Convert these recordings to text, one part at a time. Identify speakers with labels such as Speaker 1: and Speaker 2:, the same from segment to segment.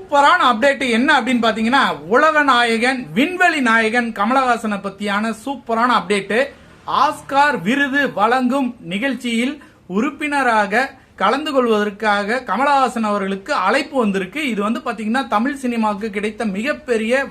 Speaker 1: சூப்பரான அப்டேட் என்ன அப்படின்னு பாத்தீங்கன்னா, உலக நாயகன் விண்வெளி நாயகன் கமலஹாசனை பத்தியான சூப்பரான அப்டேட். ஆஸ்கார் விருது வழங்கும் நிகழ்ச்சியில் உறுப்பினராக கலந்து கொள்வதற்காக கமலஹாசன் அவர்களுக்கு அழைப்பு வந்திருக்கு. இது வந்து பாத்தீங்கன்னா தமிழ் சினிமாவுக்கு கிடைத்த மிகப்பெரிய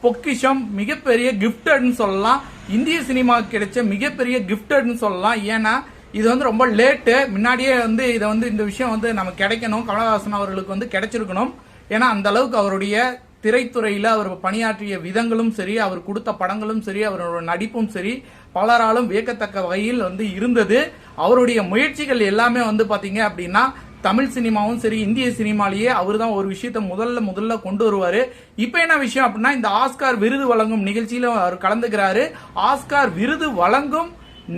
Speaker 1: பொக்கிஷம், மிகப்பெரிய கிஃப்டட்னு சொல்லலாம். இந்திய சினிமாவுக்கு கிடைச்ச மிகப்பெரிய கிஃப்டட்னு சொல்லலாம். ஏன்னா இது வந்து ரொம்ப லேட்டு. முன்னாடியே வந்து இதை வந்து இந்த விஷயம் வந்து நமக்கு கிடைக்கணும், கமலஹாசன் அவர்களுக்கு வந்து கிடைச்சிருக்கணும். ஏன்னா அந்த அளவுக்கு அவருடைய திரைத்துறையில அவர் பணியாற்றிய விதங்களும் சரி, அவர் கொடுத்த படங்களும் சரி, அவரோட நடிப்பும் சரி பலராலும் வியக்கத்தக்க வகையில் வந்து இருந்தது. அவருடைய முயற்சிகள் எல்லாமே வந்து பாத்தீங்க அப்படின்னா தமிழ் சினிமாவும் சரி, இந்திய சினிமாலேயே அவர் தான் ஒரு விஷயத்த முதல்ல கொண்டு வருவாரு. இப்ப என்ன விஷயம் அப்படின்னா, இந்த ஆஸ்கார் விருது வழங்கும் நிகழ்ச்சியில அவர் கலந்துக்கிறாரு. ஆஸ்கார் விருது வழங்கும்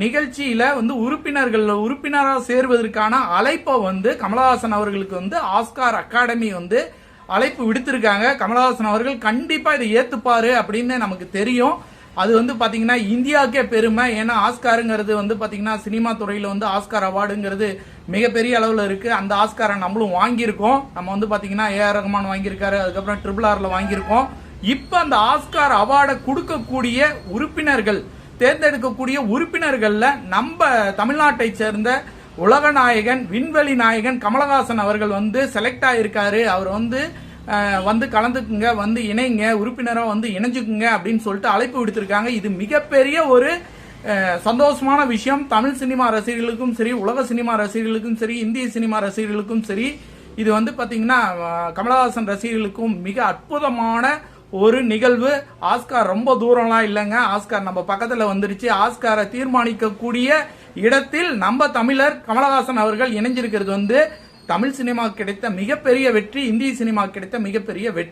Speaker 1: நிகழ்ச்சியில வந்து உறுப்பினராக சேர்வதற்கான அழைப்பை வந்து கமலஹாசன் அவர்களுக்கு வந்து ஆஸ்கார் அகாடமி வந்து அழைப்பு விடுத்திருக்காங்க. கமலஹாசன் அவர்கள் கண்டிப்பா இதை ஏத்துப்பாரு அப்படின்னு நமக்கு தெரியும். அது வந்து பாத்தீங்கன்னா இந்தியாவுக்கே பெருமை. ஏன்னா ஆஸ்காருங்கிறது வந்து பாத்தீங்கன்னா சினிமா துறையில வந்து ஆஸ்கார் அவார்டுங்கிறது மிகப்பெரிய அளவுல இருக்கு. அந்த ஆஸ்காரை நம்மளும் வாங்கியிருக்கோம். நம்ம வந்து பாத்தீங்கன்னா ஏஆர் ரஹ்மான் வாங்கியிருக்காரு, அதுக்கப்புறம் RRRல வாங்கியிருக்கோம். இப்ப அந்த ஆஸ்கார் அவார்டை கொடுக்கக்கூடிய உறுப்பினர்கள், தேர்ந்தெடுக்கக்கூடிய உறுப்பினர்கள்ல நம்ம தமிழ்நாட்டை சேர்ந்த உலக நாயகன் விண்வெளி நாயகன் கமலஹாசன் அவர்கள் வந்து செலக்ட் ஆயிருக்காரு. அவர் வந்து கலந்துக்குங்க, வந்து இணைங்க, உறுப்பினரா வந்து இணைஞ்சுக்குங்க அப்படின்னு சொல்லிட்டு அழைப்பு விடுத்திருக்காங்க. இது மிகப்பெரிய ஒரு சந்தோஷமான விஷயம். தமிழ் சினிமா ரசிகர்களுக்கும் சரி, உலக சினிமா ரசிகர்களுக்கும் சரி, இந்திய சினிமா ரசிகர்களுக்கும் சரி, இது வந்து பாத்தீங்கன்னா கமலஹாசன் ரசிகர்களுக்கும் மிக அற்புதமான ஒரு நிகழ்வு. ஆஸ்கார் ரொம்ப தூரம்லாம் இல்லைங்க, ஆஸ்கார் நம்ம பக்கத்துல வந்துருச்சு. ஆஸ்காரை தீர்மானிக்கக்கூடிய இடத்தில் நம்ம தமிழர் கமலஹாசன் அவர்கள் இணைஞ்சிருக்கிறது வந்து தமிழ் சினிமா கிடைத்த மிகப்பெரிய வெற்றி, இந்திய சினிமா கிடைத்த மிகப்பெரிய வெற்றி.